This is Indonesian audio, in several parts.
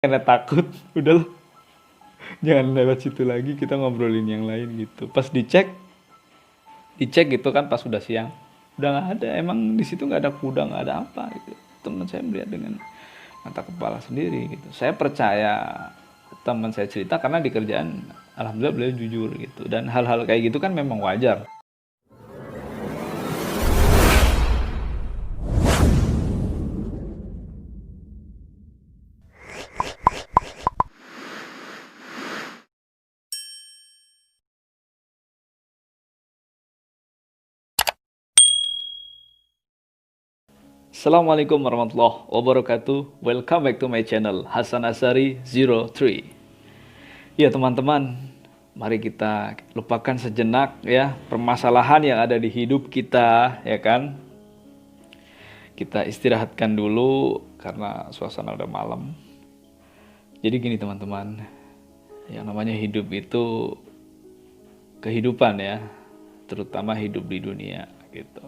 karena takut udah jangan lewat situ lagi, kita ngobrolin yang lain gitu. Pas dicek gitu kan pas sudah siang, udah nggak ada, emang di situ nggak ada kuda, nggak ada apa gitu. Teman saya melihat dengan mata kepala sendiri gitu. Saya percaya teman saya cerita karena di kerjaan alhamdulillah beliau jujur gitu, dan hal-hal kayak gitu kan memang wajar. Assalamualaikum warahmatullahi wabarakatuh. Welcome back to my channel Hasan Asari 03. Ya teman-teman, mari kita lupakan sejenak ya permasalahan yang ada di hidup kita, ya kan. Kita istirahatkan dulu karena suasana udah malam. Jadi gini teman-teman, yang namanya hidup itu kehidupan ya, terutama hidup di dunia gitu.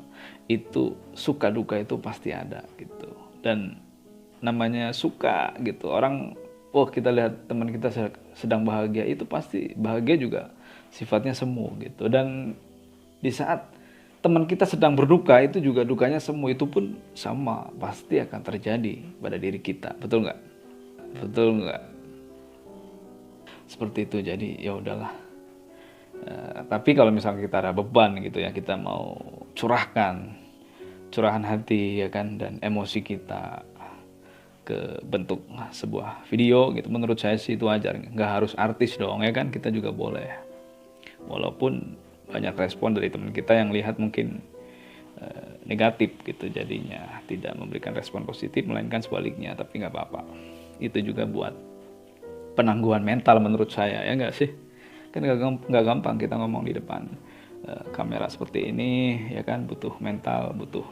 Itu suka duka itu pasti ada gitu. Dan namanya suka gitu, orang kita lihat teman kita sedang bahagia, itu pasti bahagia juga sifatnya semu gitu. Dan di saat teman kita sedang berduka, itu juga dukanya semu, itu pun sama pasti akan terjadi pada diri kita. Betul nggak? Betul nggak? Seperti itu. Jadi ya udahlah. Tapi kalau misalnya kita ada beban gitu ya, kita mau curahan hati ya kan, dan emosi kita ke bentuk sebuah video gitu, menurut saya sih itu wajar. Nggak harus artis dong ya kan, kita juga boleh. Walaupun banyak respon dari teman kita yang lihat mungkin negatif gitu, jadinya tidak memberikan respon positif, melainkan sebaliknya. Tapi nggak apa-apa, itu juga buat penangguhan mental menurut saya, ya nggak sih? Kan nggak gampang kita ngomong di depan kamera seperti ini ya kan, butuh mental, butuh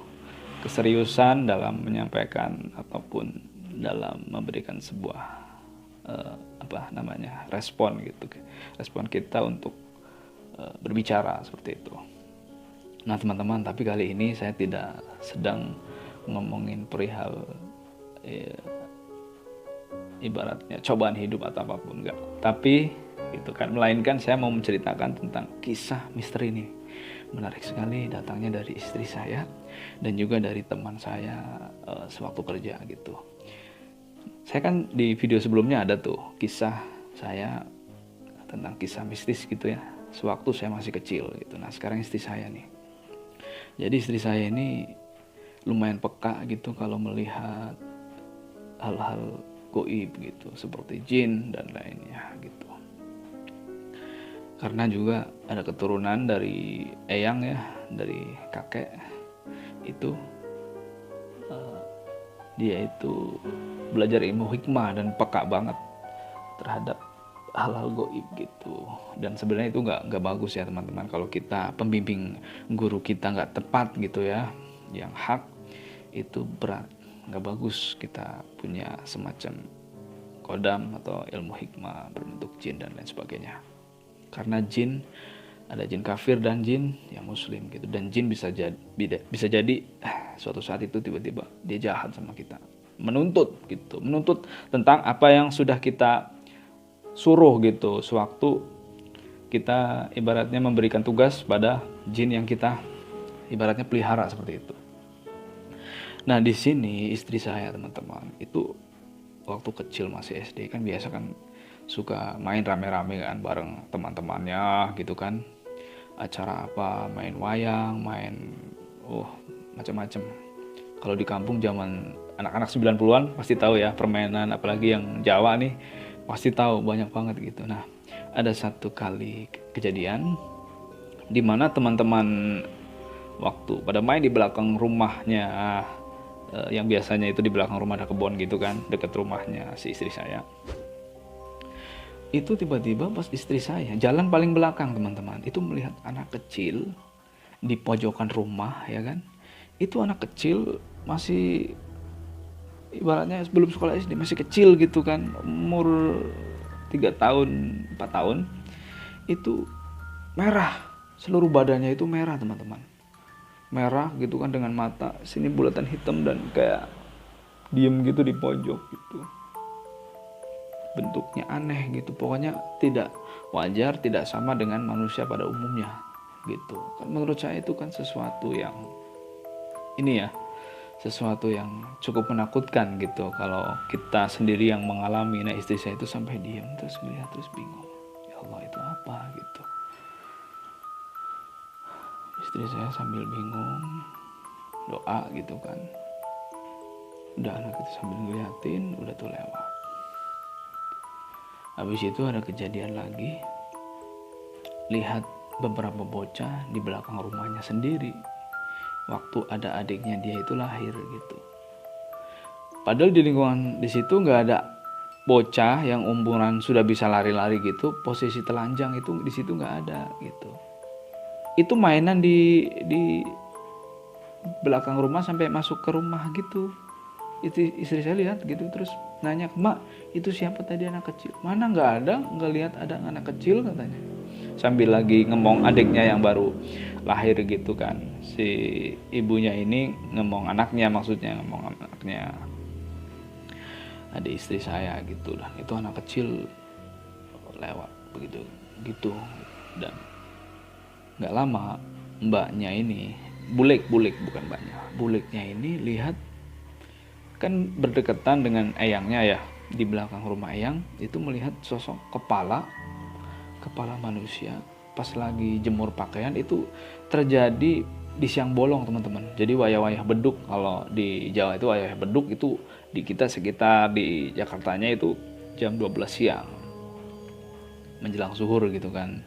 keseriusan dalam menyampaikan ataupun dalam memberikan sebuah respon gitu, respon kita untuk berbicara seperti itu. Nah teman-teman, tapi kali ini saya tidak sedang ngomongin perihal ibaratnya cobaan hidup atau apapun, enggak. Tapi itu kan, melainkan saya mau menceritakan tentang kisah misteri ini. Menarik sekali, datangnya dari istri saya dan juga dari teman saya sewaktu kerja gitu. Saya kan di video sebelumnya ada tuh kisah saya tentang kisah mistis gitu ya, sewaktu saya masih kecil gitu. Nah sekarang istri saya nih, jadi istri saya ini lumayan peka gitu kalau melihat hal-hal goib gitu, seperti jin dan lainnya gitu. Karena juga ada keturunan dari eyang ya, dari kakek itu, dia itu belajar ilmu hikmah dan peka banget terhadap hal-hal goib gitu. Dan sebenarnya itu nggak bagus ya teman-teman, kalau kita pembimbing guru kita nggak tepat gitu ya, yang hak, itu berat, nggak bagus kita punya semacam kodam atau ilmu hikmah berbentuk jin dan lain sebagainya. Karena jin, ada jin kafir dan jin yang muslim gitu. Dan jin bisa jadi suatu saat itu tiba-tiba dia jahat sama kita, menuntut tentang apa yang sudah kita suruh gitu, sewaktu kita ibaratnya memberikan tugas pada jin yang kita ibaratnya pelihara seperti itu. Nah di sini istri saya teman-teman itu waktu kecil masih SD kan, biasa kan suka main rame-rame kan bareng teman-temannya gitu kan. Acara apa, main wayang, main macam-macam. Kalau di kampung zaman anak-anak 90-an pasti tahu ya permainan, apalagi yang Jawa nih pasti tahu banyak banget gitu. Nah, ada satu kali kejadian di mana teman-teman waktu pada main di belakang rumahnya, yang biasanya itu di belakang rumah ada kebun gitu kan, dekat rumahnya si istri saya. Itu tiba-tiba pas istri saya jalan paling belakang teman-teman, itu melihat anak kecil di pojokan rumah ya kan. Itu anak kecil masih ibaratnya sebelum sekolah SD, masih kecil gitu kan, umur 3 tahun 4 tahun. Itu merah, seluruh badannya itu merah teman-teman, merah gitu kan, dengan mata sini bulatan hitam dan kayak diem gitu di pojok gitu. bentuknya aneh gitu, pokoknya tidak wajar, tidak sama dengan manusia pada umumnya gitu kan. Menurut saya itu kan sesuatu yang ini ya, sesuatu yang cukup menakutkan gitu kalau kita sendiri yang mengalami. Nah, istri saya itu sampai diam terus melihat terus bingung, ya Allah itu apa gitu. Istri saya sambil bingung doa gitu kan, udah anak itu sambil ngeliatin, udah tuh lewat. Habis itu ada kejadian lagi, lihat beberapa bocah di belakang rumahnya sendiri waktu ada adiknya dia itu lahir gitu. Padahal di lingkungan di situ nggak ada bocah yang umuran sudah bisa lari-lari gitu, posisi telanjang itu di situ nggak ada gitu. Itu mainan di belakang rumah sampai masuk ke rumah gitu. Itu istri saya lihat gitu, terus nanya, "Mak, itu siapa tadi anak kecil?" "Mana, nggak ada, nggak lihat ada anak kecil," katanya. Sambil lagi ngomong adiknya yang baru lahir gitu kan. Si ibunya ini ngomong anaknya, maksudnya ngomong anaknya adik istri saya gitu. Dan itu anak kecil lewat begitu gitu. Dan nggak lama mbaknya ini, bulek bukan mbaknya, buleknya ini lihat kan berdekatan dengan eyangnya ya, di belakang rumah eyang itu melihat sosok kepala manusia pas lagi jemur pakaian. Itu terjadi di siang bolong teman-teman. Jadi wayah-wayah beduk, kalau di Jawa itu wayah beduk, itu di kita sekitar di Jakartanya itu jam 12 siang menjelang zuhur gitu kan,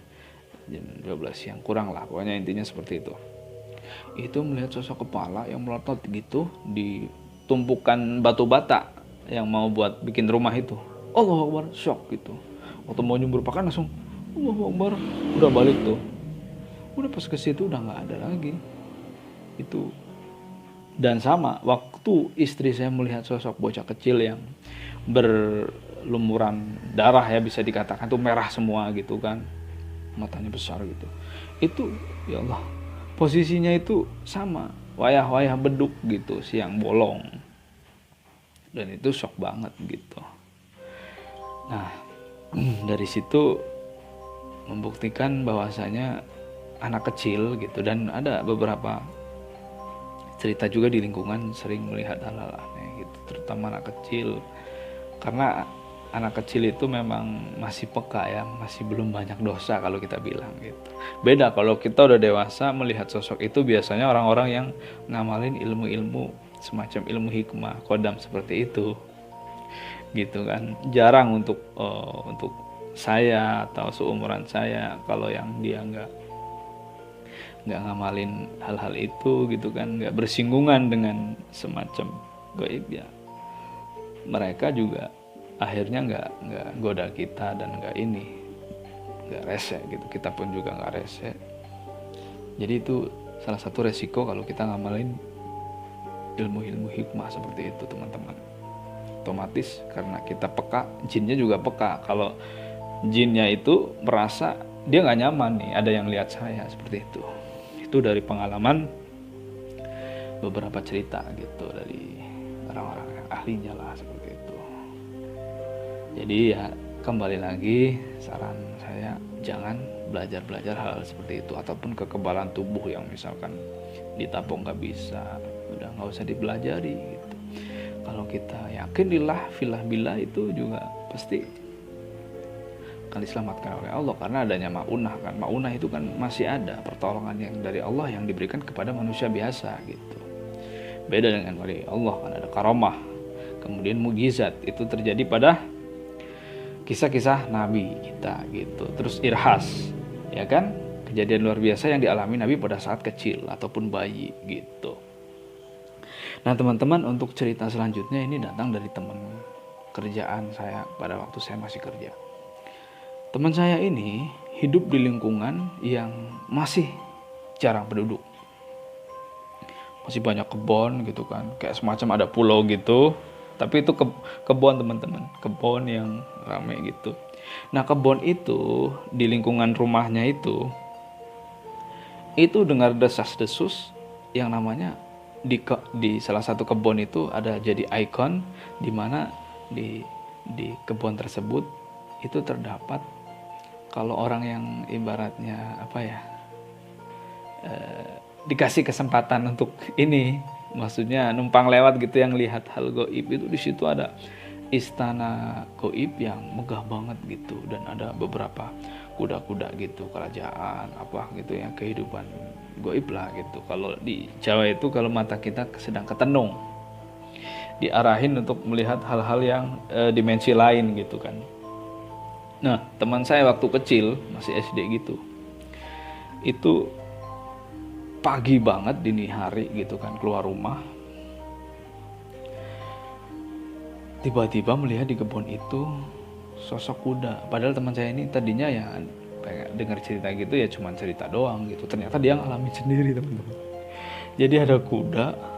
jam 12 siang kurang lah, pokoknya intinya seperti itu. Itu melihat sosok kepala yang melotot gitu di tumpukan batu bata yang mau buat bikin rumah itu. Allahu Akbar, shock gitu. Waktu mau nyumbur pakaian langsung Allahu Akbar, udah balik tuh. Udah pas ke situ udah nggak ada lagi itu. Dan sama waktu istri saya melihat sosok bocah kecil yang berlumuran darah ya, bisa dikatakan tuh merah semua gitu kan, matanya besar gitu. Itu ya Allah, posisinya itu sama wayah-wayah beduk gitu, siang bolong. Dan itu shock banget gitu. Nah, dari situ membuktikan bahwasanya anak kecil gitu, dan ada beberapa cerita juga di lingkungan sering melihat hal-hal aneh gitu, terutama anak kecil. Karena anak kecil itu memang masih peka ya, masih belum banyak dosa kalau kita bilang gitu. Beda kalau kita udah dewasa melihat sosok itu, biasanya orang-orang yang ngamalin ilmu-ilmu semacam ilmu hikmah, kodam seperti itu gitu kan. Jarang untuk saya atau seumuran saya kalau yang dia nggak ngamalin hal-hal itu gitu kan, nggak bersinggungan dengan semacam gaib ya, mereka juga akhirnya nggak goda kita dan nggak rese gitu, kita pun juga nggak rese. Jadi itu salah satu resiko kalau kita ngamalin ilmu-ilmu hikmah seperti itu teman-teman. Otomatis karena kita peka, jinnya juga peka. Kalau jinnya itu merasa dia nggak nyaman nih, ada yang lihat saya seperti itu. Itu dari pengalaman beberapa cerita gitu dari orang-orang yang ahlinya lah seperti itu. Jadi ya kembali lagi, saran saya jangan belajar hal seperti itu, ataupun kekebalan tubuh yang misalkan ditapung nggak bisa, udah nggak usah dipelajari gitu. Kalau kita yakin lillah filah billah itu juga pasti akan diselamatkan oleh Allah, karena adanya maunah kan. Maunah itu kan masih ada pertolongan yang dari Allah yang diberikan kepada manusia biasa gitu. Beda dengan wali Allah kan, ada karomah, kemudian mukjizat itu terjadi pada kisah-kisah nabi kita gitu. Terus irhas ya kan, kejadian luar biasa yang dialami nabi pada saat kecil ataupun bayi gitu. Nah teman-teman, untuk cerita selanjutnya ini datang dari teman kerjaan saya pada waktu saya masih kerja. Teman saya ini hidup di lingkungan yang masih jarang penduduk, masih banyak kebun gitu kan, kayak semacam ada pulau gitu, tapi itu kebun teman-teman, kebun yang ramai gitu. Nah kebun itu di lingkungan rumahnya itu dengar desas-desus yang namanya di salah satu kebun itu ada jadi ikon, di mana di di kebun tersebut itu terdapat, kalau orang yang ibaratnya apa ya, dikasih kesempatan untuk ini, maksudnya numpang lewat gitu yang lihat hal goib itu, di situ ada istana goib yang megah banget gitu, dan ada beberapa kuda-kuda gitu, kerajaan apa gitu yang kehidupan goib lah gitu. Kalau di Jawa itu kalau mata kita sedang ketenung, diarahin untuk melihat hal-hal yang dimensi lain gitu kan. Nah, teman saya waktu kecil masih SD gitu, itu pagi banget dini hari gitu kan keluar rumah, tiba-tiba melihat di kebun itu sosok kuda. Padahal teman saya ini tadinya ya pengen dengar cerita gitu ya cuman cerita doang gitu, ternyata dia ngalamin sendiri teman-teman. Jadi ada kuda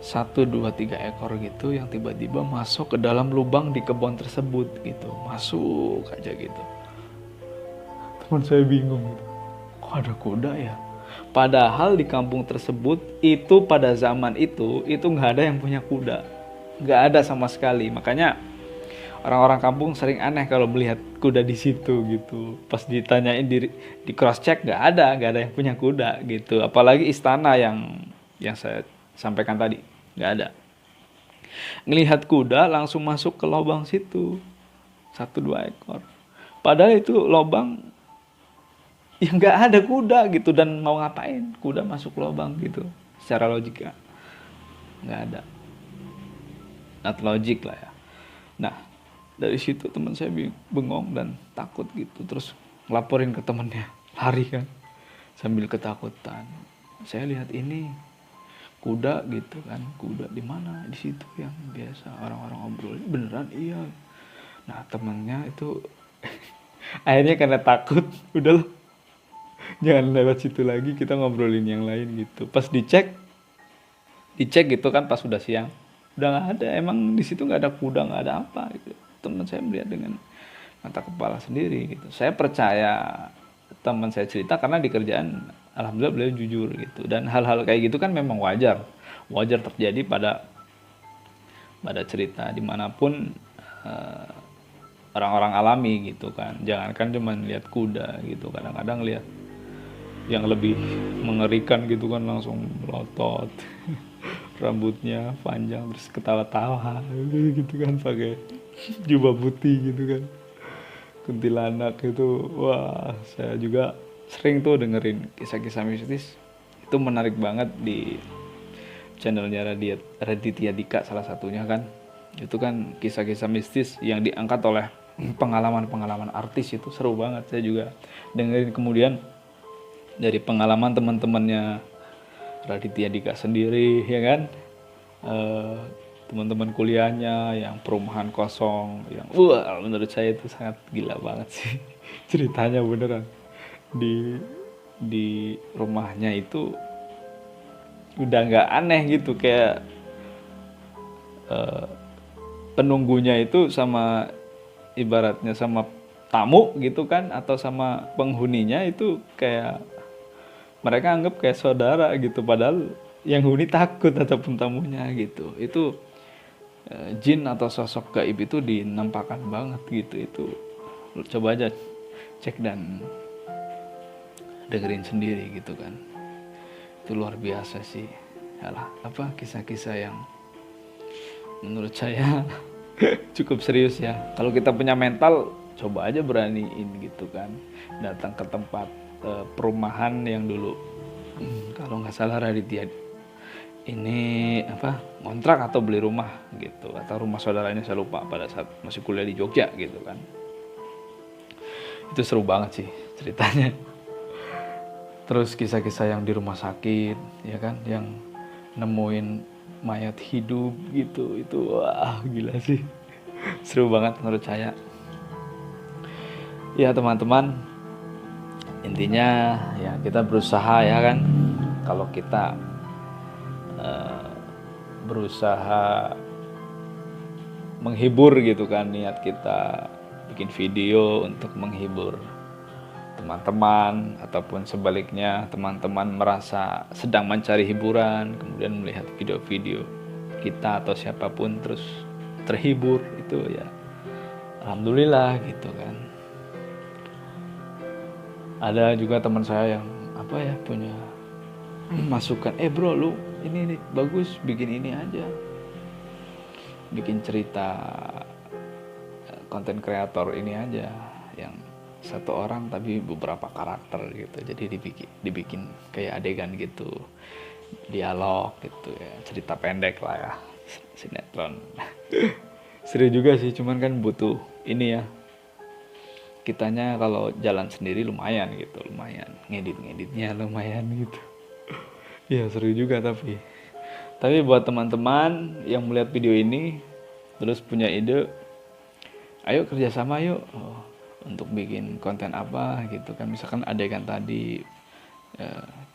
1, 2, 3 ekor gitu yang tiba-tiba masuk ke dalam lubang di kebun tersebut gitu, masuk aja gitu. Teman saya bingung gitu, kok ada kuda ya? Padahal di kampung tersebut itu pada zaman itu nggak ada yang punya kuda, nggak ada sama sekali. Makanya orang-orang kampung sering aneh kalau melihat kuda di situ gitu. Pas ditanyain di cross check nggak ada yang punya kuda gitu. Apalagi istana yang saya sampaikan tadi nggak ada. Ngelihat kuda langsung masuk ke lubang situ 1, 2 ekor. Padahal itu lubang ya nggak ada kuda gitu, dan mau ngapain kuda masuk lubang gitu, secara logika nggak ada, not logic lah ya. Nah dari situ teman saya bengong dan takut gitu, terus ngelaporin ke temennya, lari kan sambil ketakutan. Saya lihat ini kuda gitu kan, kuda di mana? Di situ yang biasa orang-orang obrolin. Beneran? Iya. Nah temennya itu akhirnya karena takut, udahlah jangan lewat situ lagi, kita ngobrolin yang lain gitu. Pas dicek gitu kan, pas sudah siang, udah nggak ada. Emang di situ nggak ada kuda, nggak ada apa gitu. Teman saya melihat dengan mata kepala sendiri gitu. Saya percaya teman saya cerita karena di kerjaan alhamdulillah beliau jujur gitu, dan hal-hal kayak gitu kan memang wajar terjadi pada cerita dimanapun orang-orang alami gitu kan. Jangankan cuma lihat kuda gitu, kadang-kadang lihat yang lebih mengerikan gitu kan, langsung melotot rambutnya panjang terus ketawa-tawa gitu kan, pakai jubah putih gitu kan, kuntilanak itu. Wah, saya juga sering tuh dengerin kisah-kisah mistis. Itu menarik banget di channelnya Raditya Dika salah satunya kan. Itu kan kisah-kisah mistis yang diangkat oleh pengalaman-pengalaman artis, itu seru banget. Saya juga dengerin, kemudian dari pengalaman teman-temannya Raditya Dika sendiri ya kan, teman-teman kuliahnya yang perumahan kosong, yang menurut saya itu sangat gila banget sih ceritanya beneran. Di rumahnya itu udah nggak aneh gitu, kayak penunggunya itu sama ibaratnya sama tamu gitu kan, atau sama penghuninya itu kayak mereka anggap kayak saudara gitu, padahal yang huni takut ataupun tamunya gitu. Itu jin atau sosok gaib itu dinampakkan banget gitu. Itu coba aja cek dan dengerin sendiri gitu kan. Itu luar biasa sih. Alah, apa kisah-kisah yang menurut saya cukup serius ya. Kalau kita punya mental, coba aja beraniin gitu kan, datang ke tempat perumahan yang dulu kalau nggak salah Raditya ini ngontrak atau beli rumah gitu, atau rumah saudaranya, saya lupa, pada saat masih kuliah di Jogja gitu kan. Itu seru banget sih ceritanya. Terus kisah-kisah yang di rumah sakit ya kan, yang nemuin mayat hidup gitu, itu wah gila sih, seru banget menurut saya. Ya teman-teman, intinya ya kita berusaha ya kan, kalau kita berusaha menghibur gitu kan, niat kita bikin video untuk menghibur teman-teman, ataupun sebaliknya teman-teman merasa sedang mencari hiburan kemudian melihat video-video kita atau siapapun terus terhibur, itu ya alhamdulillah gitu kan. Ada juga teman saya yang punya masukan, bro lu ini nih, bagus bikin ini aja, bikin cerita konten kreator ini aja yang satu orang tapi beberapa karakter gitu, jadi dibikin kayak adegan gitu, dialog gitu ya, cerita pendek lah ya, sinetron. Seru juga sih, cuman kan butuh ini ya, kitanya kalau jalan sendiri lumayan gitu, lumayan ngeditnya lumayan gitu. Ya seru juga, tapi buat teman-teman yang melihat video ini terus punya ide, ayo kerjasama yuk untuk bikin konten apa gitu kan. Misalkan adegan tadi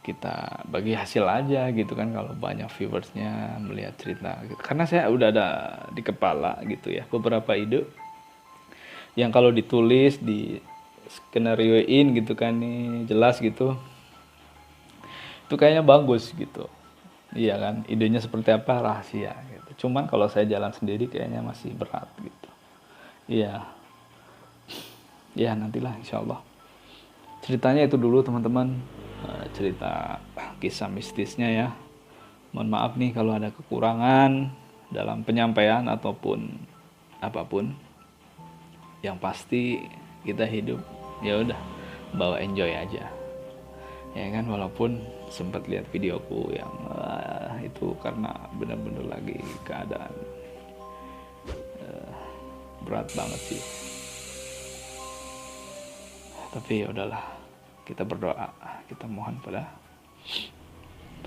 kita bagi hasil aja gitu kan, kalau banyak viewersnya melihat cerita gitu. Karena saya udah ada di kepala gitu ya beberapa ide yang kalau ditulis, di skenarioin gitu kan nih, jelas gitu, itu kayaknya bagus gitu. Iya kan, idenya seperti apa rahasia gitu. Cuman kalau saya jalan sendiri kayaknya masih berat gitu. Iya. Ya nantilah insyaallah. Ceritanya itu dulu teman-teman, cerita kisah mistisnya ya. Mohon maaf nih kalau ada kekurangan dalam penyampaian ataupun apapun. Yang pasti kita hidup ya udah bawa enjoy aja. Ya kan, walaupun sempat lihat videoku yang itu karena benar-benar lagi keadaan berat banget sih. Tapi ya udahlah, kita berdoa, kita mohon pada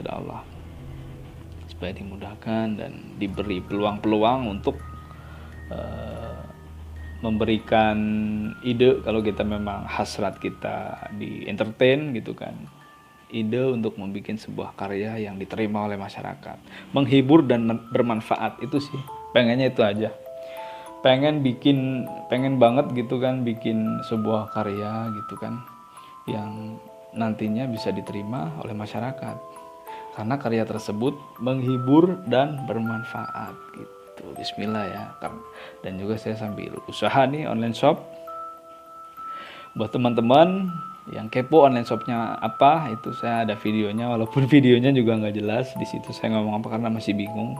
Allah supaya dimudahkan dan diberi peluang-peluang untuk memberikan ide kalau kita memang hasrat kita di entertain gitu kan. Ide untuk membuat sebuah karya yang diterima oleh masyarakat, menghibur dan bermanfaat, itu sih pengennya itu aja. Pengen banget gitu kan bikin sebuah karya gitu kan yang nantinya bisa diterima oleh masyarakat karena karya tersebut menghibur dan bermanfaat gitu. Bismillah ya. Dan juga saya sambil usaha nih online shop. Buat teman-teman yang kepo online shopnya apa, itu saya ada videonya, walaupun videonya juga nggak jelas di situ saya ngomong apa karena masih bingung.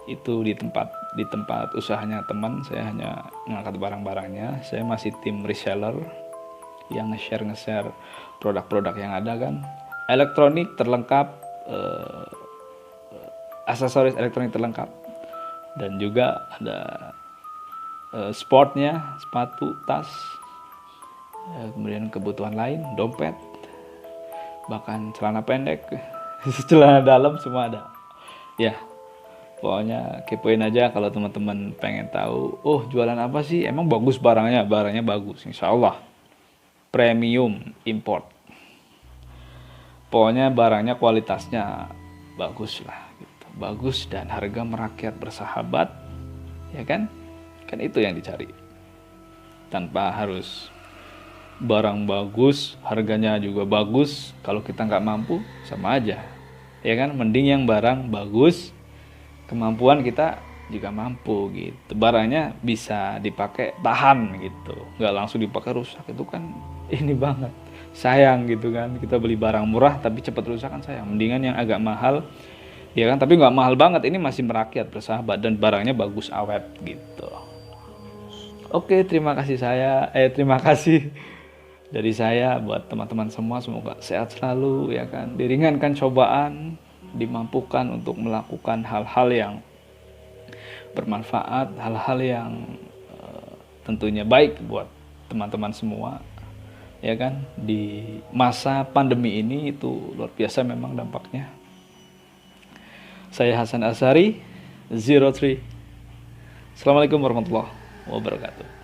Itu di tempat usahanya teman, saya hanya mengangkat barang-barangnya. Saya masih tim reseller yang nge-share produk-produk yang ada kan, elektronik terlengkap, aksesoris elektronik terlengkap, dan juga ada sportnya, sepatu, tas, kemudian kebutuhan lain, dompet, bahkan celana pendek, celana dalam, semua ada ya. Pokoknya kepoin aja kalau teman-teman pengen tahu, oh jualan apa sih, emang bagus barangnya bagus, insya Allah premium import, pokoknya barangnya kualitasnya bagus lah gitu. Bagus dan harga merakyat, bersahabat ya kan itu yang dicari, tanpa harus barang bagus harganya juga bagus. Kalau kita nggak mampu sama aja ya kan, mending yang barang bagus kemampuan kita juga mampu gitu, barangnya bisa dipakai tahan gitu, nggak langsung dipakai rusak, itu kan ini banget, sayang gitu kan. Kita beli barang murah tapi cepat rusak kan sayang, mendingan yang agak mahal ya kan, tapi nggak mahal banget, ini masih merakyat, bersahabat, dan barangnya bagus, awet gitu. Oke, terima kasih dari saya buat teman-teman semua, semoga sehat selalu ya kan, diringankan cobaan, dimampukan untuk melakukan hal-hal yang bermanfaat, hal-hal yang tentunya baik buat teman-teman semua ya kan. Di masa pandemi ini itu luar biasa memang dampaknya. Saya Hasan Azhari 03. Assalamualaikum warahmatullahi wabarakatuh.